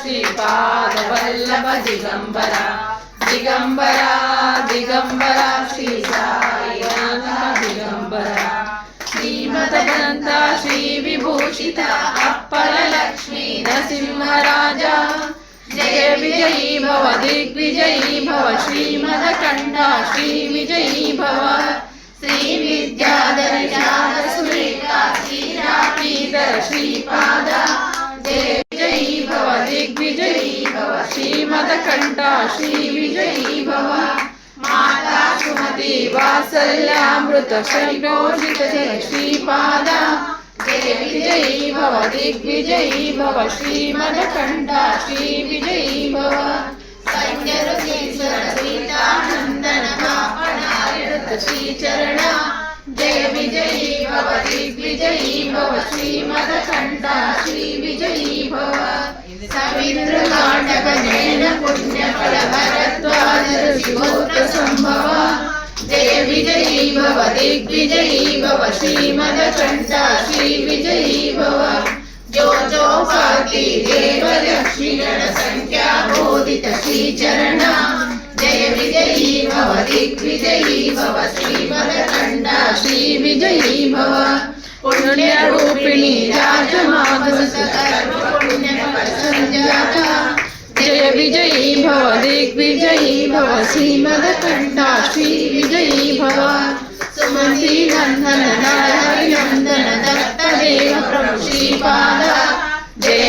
श्रीपादवल्लभ दिगंबरा दिगंबरा दिगंबरा श्री साईनाथ दिगंबरा श्रीमदनंत श्री विभूषित अप्पर लक्ष्मी नरसिंहराजा जय विजयी भव दिग्विजयी भव श्रीमदकंठ श्री विजयी भव श्री विद्याधर सुरेखा श्रीरापीधर श्रीपाद जय विजयी भव दिग्विजयी भव श्रीमदकंठ श्री विजयी भव माता सुमति वात्सल्यामृत संघोषित जय श्रीपाद जय विजयी भव दिग्विजयी भव श्रीमदकंठ श्री विजयी भव संजय श्री चरण जय विजयी भव दिग्विजयी भव श्रीमदकंठ श्री विजयी भव सवित्र नाटक नयन पुण्य फल भरद्वाज ऋषिगोत्र संभव जय विजयी भव दिग्विजयी भव श्रीमदकंठ श्री विजयी भव जो जो पाति देव लक्ष्मी गण संख्या बोधित श्री चरण जय विजयी भव दिग्विजयी भव श्रीमदकंठ श्री विजयी भव पुण्य रूपिणी राजमाधवसर्वपुण्यफलसंजाता जय विजयी भव दिग्विजयी भव श्रीमदकंठ श्री विजयी भव सुमति नंदन नारायण नंदन दत्त देव प्रभु श्रीपाद जय